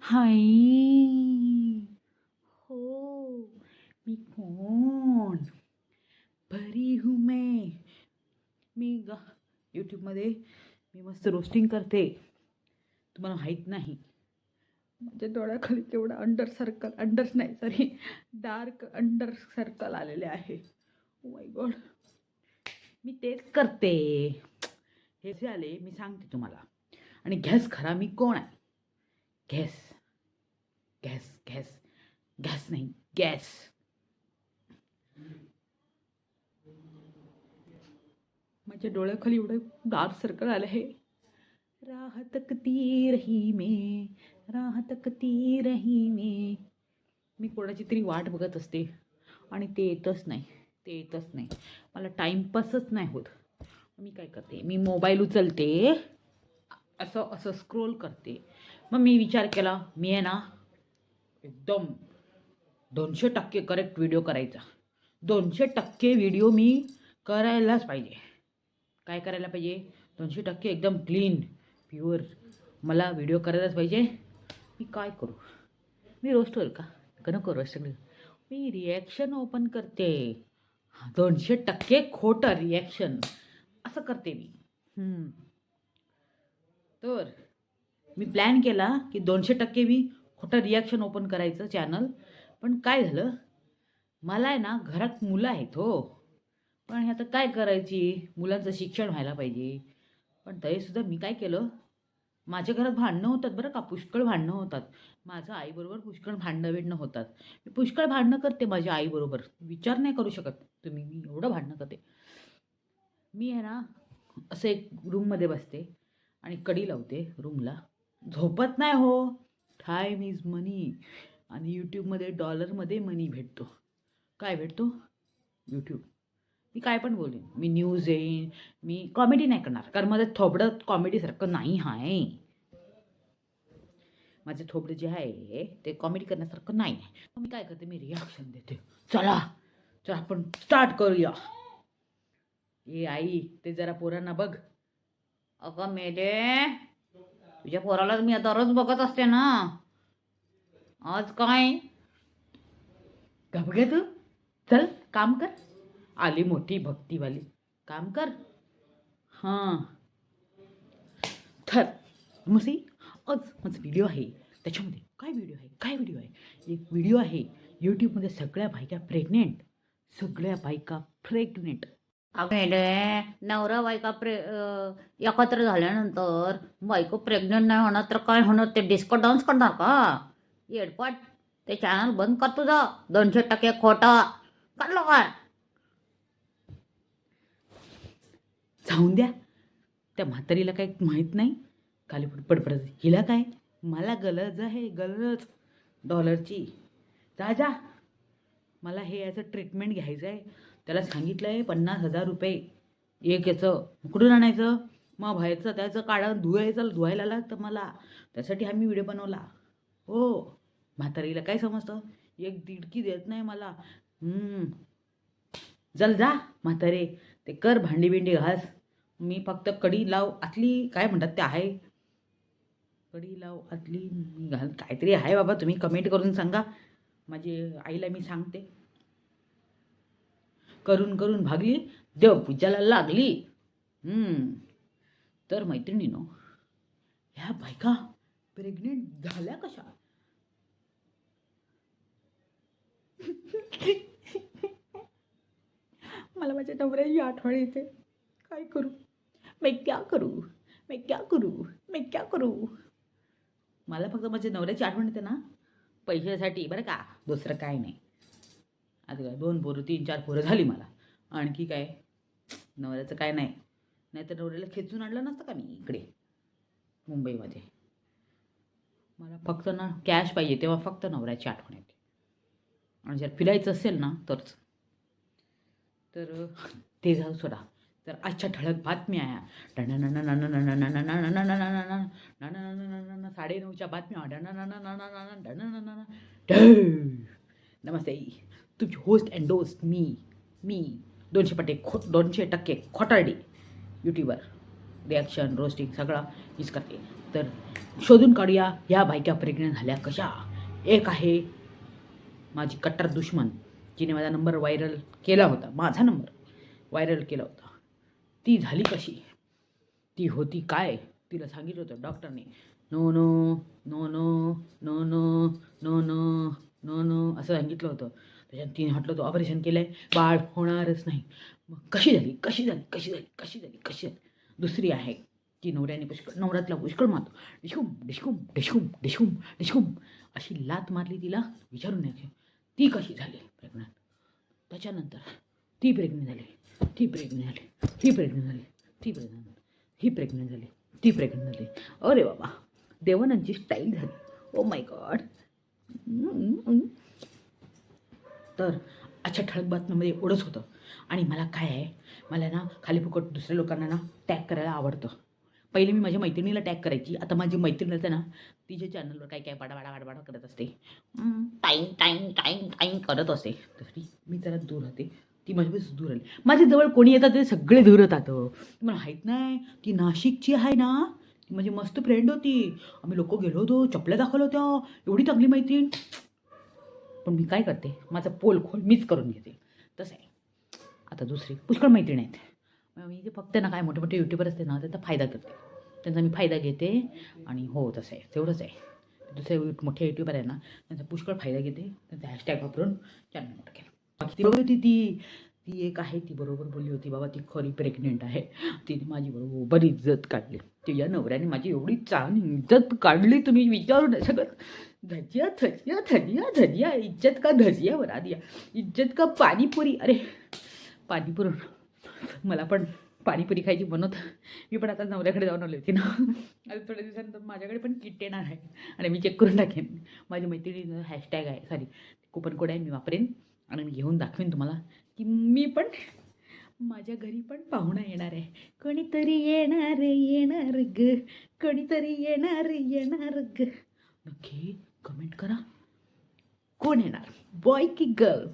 हाय हो मी कोण बरी हूँ मी यूट्यूबमध्ये मी मस्त रोस्टिंग करते. तुम्हाला माहीत नाही माझ्या डोळ्याखाली केवढा अंडर नाही सॉरी डार्क अंडर सर्कल आलेले आहे. ओ माय गॉड मी तेच करते. हे जे आले मी सांगते तुम्हाला. आणि गॅस खरा मी कोण आहे. गॅस गॅस गॅस गॅस नाही गॅस. माझ्या डोळ्याखाली एवढं डार्क सर्कल आलं आहे. राह तकती रही मे मी कोणाची तरी वाट बघत असते आणि ते येतच नाही. मला टाईमपासच नाही होत. मी काय करते मी मोबाईल उचलते असं स्क्रोल करते. मग मी विचार केला मी आहे ना एकदम 200% करेक्ट व्हिडिओ करायचा. 200% व्हिडिओ मी करायलाच पाहिजे. काय करायला पाहिजे 200% एकदम क्लीन प्युअर मला व्हिडिओ करायलाच पाहिजे. मी काय करू मी रोस्ट होईल का नको रोस्ट. मी रिॲक्शन ओपन करते. 200% खोटं रिॲक्शन असं करते मी. तर मी प्लॅन केला की 200% मी खोटं रिॲक्शन ओपन करायचं चॅनल. पण काय झालं मला आहे ना घरात मुलं आहेत हो. पण हे आता काय करायची मुलांचं शिक्षण व्हायला पाहिजे. पण तरीसुद्धा मी काय केलं माझ्या घरात भांडणं होतात बरं का. पुष्कळ भांडणं होतात. माझ्या आईबरोबर पुष्कळ भांडणं होतात. मी पुष्कळ भांडणं करते माझ्या आईबरोबर. विचार नाही करू शकत तुम्ही मी एवढं भांडणं करते. मी आहे ना असं एक रूममध्ये बसते आणि कडी लावते रूमला. झोपत नाही हो. टाईम इज मनी. आणि यूट्यूबमध्ये डॉलरमध्ये मनी भेटतो. काय भेटतो यूट्यूब. मी काय पण बोलेन. मी न्यूज येईन. मी कॉमेडी नाही करणार कारण माझं थोबडं कॉमेडीसारखं नाही आहे. माझं थोबडं जे आहे ते कॉमेडी करण्यासारखं नाही आहे. मग मी काय करते मी रिॲक्शन देते. चला आपण स्टार्ट करूया. ए आई ते जरा पोरांना बघ. अगं मेले तुझ्या पोराला मी दररोज बघत असते ना. आज काय घे तू चल काम कर. आली मोठी भक्तीवाली काम कर. हां तर मसी आज माझा व्हिडिओ आहे. त्याच्यामध्ये काय व्हिडिओ आहे एक व्हिडिओ आहे यूट्यूबमध्ये सगळ्या बायका प्रेग्नेंट. नवरा बायका एकत्र झाल्यानंतर बायको प्रेग्नेंट नाही होणार तर काय होणार. ते डिस्को डान्स करणार का येडपट. ते चॅनल बंद कर तुझं. 200% खोटा काढलो काय. जाऊन द्या त्या म्हातारीला काही माहीत नाही. खाली पडपडत हिला काय. मला गरज आहे डॉलरची. जा मला हे याचं ट्रीटमेंट घ्यायचं आहे. त्याला सांगितलं आहे 50,000 रुपये एक याचं. कुठून आणायचं मग व्हायचं त्याचं काढा धुवायला लागतं मला. त्यासाठी आम्ही व्हिडिओ बनवला. हो म्हातारीला काय समजतं. एक दिडकी देत नाही मला. चल जा म्हातारे ते कर भांडी घास. मी फक्त कढी लाव आतली काय म्हणतात ते आहे. कढी लाव आतली मी घाल काहीतरी आहे बाबा. तुम्ही कमेंट करून सांगा. माझी आईला मी सांगते. करून भागली देवपूजाला लागली. तर मैत्रिणीनो ह्या बायका प्रेग्नेंट झाल्या कशा. मला माझ्या नवऱ्याची आठवण येते. काय करू मैं क्या करू. मला फक्त माझ्या नवऱ्याची आठवण येते ना पैशासाठी बरं का. दुसरं काय नाही. आता काय 2 पोरं 3-4 पोरं झाली मला. आणखी काय नवऱ्याचं काय नाही. नाहीतर नवऱ्याला खेचून आणलं नसतं का मी इकडे मुंबईमध्ये. मला फक्त ना कॅश पाहिजे तेव्हा फक्त नवऱ्याची आठवण येते. आणि जर फिरायचं असेल ना तरच. तर ते जाऊ सोडा. तर आजच्या ठळक बातम्या 9:30च्या बातम्या. नमस्ते तुमची होस्ट अँड डोस्ट मी 200% खोटारडी यूट्यूबर. रिॲक्शन रोस्टिंग सगळं मीच करते. तर शोधून काढूया ह्या बायका प्रेग्नंट झाल्या कशा. एक आहे माझी कट्टर दुश्मन, जिने माझा नंबर व्हायरल केला होता, माझा नंबर व्हायरल केला होता. ती झाली कशी, ती होती काय, तिला सांगितलं होतं डॉक्टरने no no no no no no no no no no असं सांगितलं होतं. त्याच्यात तिने म्हटलं होतं ऑपरेशन केलं आहे, बाळ होणारच नाही. मग कशी झाली कशी झाली कशी झाली कशी झाली कशी झाली. दुसरी आहे की नवऱ्याने नवरातला पुष्कळ मारतो, डिशकुम डिशकुम डिशकुम डिशकुम डिशकुम अशी लात मारली तिला विचारून नाही. ती कशी झाली प्रेग्नंट. त्याच्यानंतर ती प्रेग्नंट झाली, ती प्रेग्नंट झाली, ही प्रेग्नंट झाली, ती प्रेग्नंट झाली, ही प्रेग्नंट झाली, ती प्रेग्नंट झाली. अरे बाबा, देवानंदची स्टाईल झाली. Oh my God. तर अच्छा, ठळक बातम्यामध्ये एवढंच होतं. आणि मला काय आहे, मला ना खाली फुकट दुसऱ्या लोकांना ना टॅग करायला आवडतं. पहिले मी माझ्या मैत्रिणीला टॅग करायची, आता माझी मैत्रीण असते ना, तिच्या चॅनलवर काय काय बाडा करत असते, टाईम टाईम टाईम टाईम करत असते. तरी मी जरा दूर राहते, ती माझ्यापासून दूर आली. माझ्या जवळ कोणी येतात ते सगळे दूर येतात. मला माहीत नाही, ती नाशिकची आहे ना, ती माझी मस्त फ्रेंड होती. आम्ही लोक गेलो होतो, चपल्या दाखवल्या होत्या, एवढी चांगली मैत्रीण. पण मी काय करते, माझा पोल खोल मीच करून घेते. तसं आहे. आता दुसरी पुष्कळ मैत्रीण आहेत, मी जे फक्त ना काय मोठे मोठे यूट्यूबर असते ना, त्याचा फायदा करते, त्यांचा मी फायदा घेते. आणि हो तसं आहे, तेवढंच आहे. दुसरे मोठे यूट्यूबर आहे ना, त्यांचा पुष्कळ फायदा घेते, त्यांचा हॅशटॅग वापरून चॅनल मोठं केलं. बाकी ती बरोबर होती, ती एक आहे, ती बरोबर बोलली होती बाबा, ती खरी प्रेग्नेंट आहे. तिने माझी बरोबर इज्जत काढली. तिच्या नवऱ्याने माझी एवढी चांगली इज्जत काढली, तुम्ही विचारू नाही शकत. धजिया धजिया धजिया धजिया, इज्जत का धजिया बना दिया, इज्जत का पाणीपुरी. अरे पाणीपुरी, मला पण पाणीपुरी खायची बनवत. मी पण आता नवऱ्याकडे जाऊन आली होती ना, आता थोड्या दिवसानंतर माझ्याकडे पण किट येणार आहे आणि मी चेक करून टाकेन. माझी मैत्रिणीचं हॅशटॅग आहे, सॉरी कुपन कोड आहे, मी वापरेन आणि मी घेऊन दाखवेन तुम्हाला की मी पण, माझ्या घरी पण पाहुणा येणार आहे. कोणीतरी येणार येणार ग, कोणीतरी येणार येणार ग. नक्की कमेंट करा, कोण येणार, बॉय की गर्ल.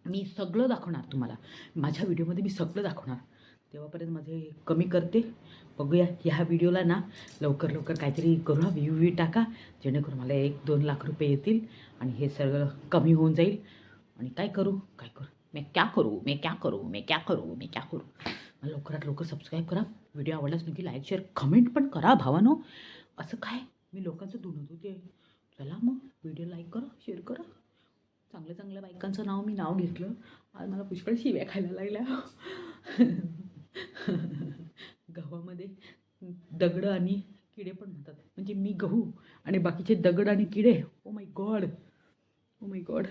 मी सगळं दाखवणार तुम्हाला, माझ्या व्हिडिओमध्ये मी सगळं दाखवणार. तेव्हापर्यंत माझे कमी करते. बघूया ह्या व्हिडिओला ना लवकर लवकर काहीतरी करू, व्ह्यू टाका, जेणेकरून मला 1-2 लाख रुपये येतील आणि हे सगळं कमी होऊन जाईल. आणि काय करू मैं क्या करू मला लवकरात लवकर सबस्क्राईब करा. व्हिडिओ आवडलाच नक्की लाईक शेअर कमेंट पण करा भावानो. असं काय मी लोकांचं धुणत होते. चला मग व्हिडिओ लाईक करा, शेअर करा. चांगल्या चांगल्या बायकांचं मी नाव घेतलं, आज मला पुष्कळ शिव्या खायला लागल्या. गव्हामध्ये दगड आणि किडे पण म्हणतात, म्हणजे मी गहू आणि बाकीचे दगड आणि किडे. ओ माय गॉड,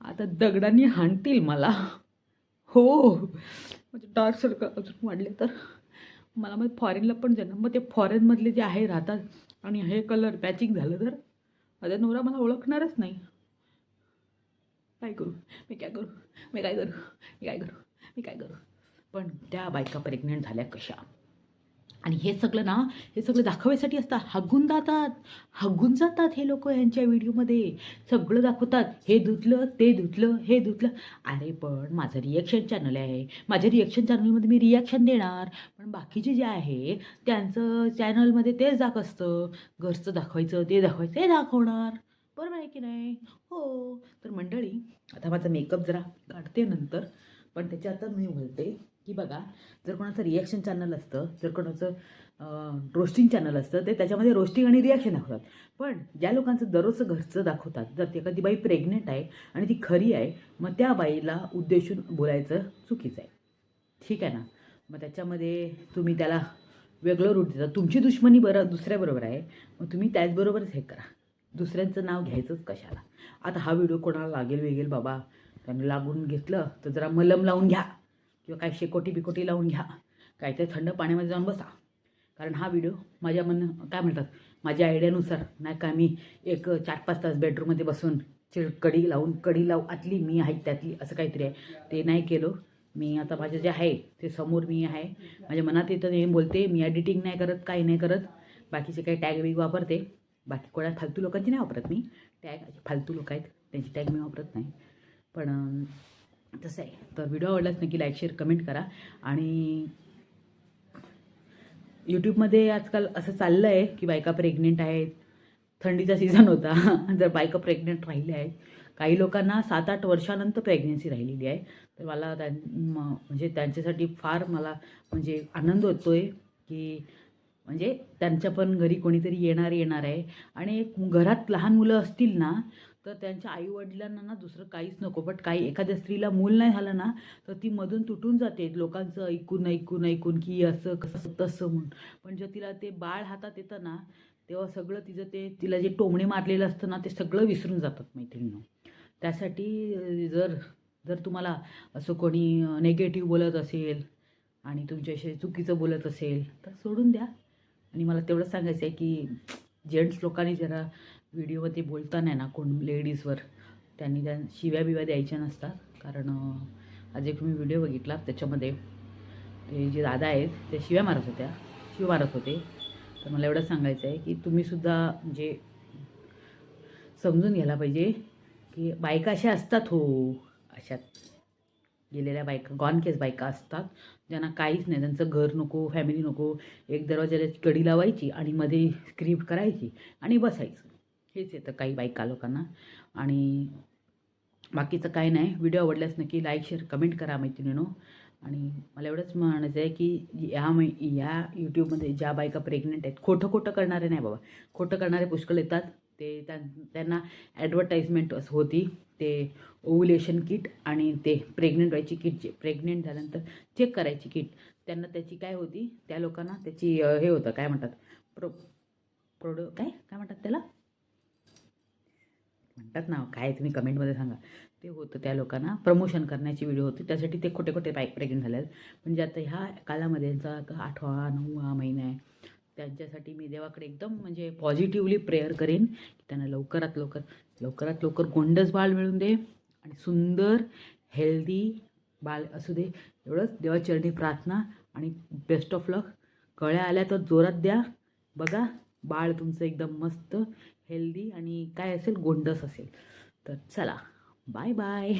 आता दगडांनी हाणतील मला. हो, म्हणजे डार्क सर्कल अजून वाढले तर मला मग फॉरेनला पण जाणार. मग ते फॉरेनमधले जे आहे राहतात आणि हे कलर पॅचिंग झालं तर माझा नवरा मला ओळखणारच नाही. काय करू, मी काय करू. पण त्या बायका प्रेग्नेंट झाल्या कशा. आणि हे सगळं दाखवायसाठी असतात. हगून जातात हे लोक यांच्या व्हिडिओमध्ये. सगळं दाखवतात, हे धुतलं ते धुतलं हे धुतलं. अरे पण माझं रिॲक्शन चॅनल आहे, माझ्या रिॲक्शन चॅनलमध्ये मी रिॲक्शन देणार. पण बाकीचे जे आहे त्यांचं चॅनलमध्ये तेच असतं, घरचं दाखवायचं, ते दाखवायचं, ते दाखवणार. बरोबर आहे की नाही. हो, तर मंडळी आता माझा मेकअप जरा काढते नंतर. पण त्याच्या आता मी बोलते की बघा, जर कोणाचं रिॲक्शन चॅनल असतं, जर कोणाचं रोस्टिंग चॅनल असतं, ते त्याच्यामध्ये रोस्टिंग आणि रिॲक्शन दाखवतात. पण ज्या लोकांचं दररोजचं घरचं दाखवतात, जर ती एखादी बाई प्रेग्नेंट आहे आणि ती खरी आहे, मग त्या बाईला उद्देशून बोलायचं चुकीचं आहे. ठीक आहे ना. मग त्याच्यामध्ये तुम्ही त्याला वेगळं रूट देता. तुमची दुश्मनी दुसऱ्याबरोबर आहे, मग तुम्ही त्याचबरोबरच हे करा. दुसऱ्यांचं नाव घ्यायचंच कशाला. आता हा व्हिडिओ कोणाला लागेल बाबा, त्याने लागून घेतलं तर जरा मलम लावून घ्या किंवा काय शेकोटी बिकोटी लावून घ्या, काहीतरी थंड पाण्यामध्ये जाऊन बसा. कारण हा व्हिडिओ माझ्या काय म्हणतात, माझ्या आयडियानुसार नाही का, मी एक 4-5 तास बेडरूममध्ये बसून कढी लावून आतली मी आहे त्यातली असं काहीतरी आहे, ते नाही केलं मी. आता माझं जे आहे ते समोर मी आहे, माझ्या मनात येतं हे बोलते. मी एडिटिंग नाही करत, काही नाही करत. बाकीचे काही टॅग बिग वापरते. बाकी कोणा फालतू लोकांची नाही वापरत मी टॅग. फालतू लोक आहेत त्यांची टॅग मी वापरत नाही. पण तसं आहे. तर व्हिडिओ आवडलाच नक्की लाईक शेअर कमेंट करा. आणि यूट्यूबमध्ये आजकाल असं चाललं आहे की बायका प्रेग्नेंट आहेत. थंडीचा सीझन होता जर बायका प्रेग्नेंट राहिल्या आहेत. काही लोकांना 7-8 वर्षानंतर प्रेग्नन्सी राहिलेली आहे. तर मला म्हणजे त्यांच्यासाठी फार मला म्हणजे आनंद होतो आहे की म्हणजे त्यांच्या पण घरी कोणीतरी येणार आहे. आणि घरात लहान मुलं असतील ना, तर त्यांच्या आईवडिलांना ना दुसरं काहीच नको. बट काही एखाद्या स्त्रीला मूल नाही झालं ना, तर ती मधून तुटून जाते लोकांचं ऐकून की असं कसं तसं म्हणून. पण जर तिला ते बाळ हातात येतं ना, तेव्हा सगळं तिचं ते तिला जे टोमणे मारलेलं असतं ना, ते सगळं विसरून जातात मैत्रिणींनो. त्यासाठी जर जर तुम्हाला असं कोणी निगेटिव्ह बोलत असेल आणि तुमच्याशी चुकीचं बोलत असेल, तर सोडून द्या. आणि मला तेवढंच सांगायचं आहे की जेंट्स लोकांनी जरा व्हिडिओमध्ये बोलताना ना कोण लेडीजवर त्यांनी शिव्या बिव्या द्यायच्या नसतात. कारण आज एक मी व्हिडिओ बघितला, त्याच्यामध्ये ते जे दादा आहेत ते शिव्या मारत होते. तर मला एवढंच सांगायचं आहे की तुम्हीसुद्धा म्हणजे समजून घ्यायला पाहिजे की बायका अशा असतात हो. अशा गेलेल्या बायका गॉन केस बायका असतात, ज्यांना काहीच नाही. त्यांचं घर नको, फॅमिली नको. एक दरवाजाला कडी लावायची आणि मध्ये स्क्रिप्ट करायची आणि बसायचं. हेच येतं काही बायका लोकांना. आणि बाकीचं काही नाही. व्हिडिओ आवडल्यास नक्की लाईक, शेअर, कमेंट करा मैत्रिणींनो. आणि मला एवढंच म्हणायचं आहे की या यूट्यूबमध्ये ज्या बायका प्रेग्नंट आहेत, खोटं करणारे नाही बाबा. खोटं करणारे पुष्कळ येतात. ते त्यांना ॲडव्हर्टाईजमेंट होती. ते ओव्युलेशन किट आणि ते प्रेग्नंट व्हायची किट, जे प्रेग्नेंट झाल्यानंतर चेक करायची किट, त्यांना त्याची काय होती, त्या लोकांना त्याची हे होतं काय म्हणतात, काय म्हणतात त्याला, म्हणतात ना काय, तुम्ही कमेंटमध्ये सांगा. ते होतं त्या लोकांना प्रमोशन करण्याची व्हिडिओ होती. त्यासाठी ते खोटे बाईक प्रेग्नेंट झाले आहेत. म्हणजे आता ह्या कालामध्ये यांचा 8वा 9वा महिना आहे. त्यांच्यासाठी मी देवाकडे एकदम म्हणजे पॉझिटिव्हली प्रेयर करेन की त्यांना लवकरात लवकर गोंडस बाळ मिळून दे आणि सुंदर हेल्दी बाळ असू दे. एवढंच देवाचरणी प्रार्थना. आणि बेस्ट ऑफ लक. कळ्या आल्या तर जोरात द्या. बघा बाळ तुमचं एकदम मस्त हेल्दी आणि काय असेल, गोंडस असेल. तर चला, बाय बाय.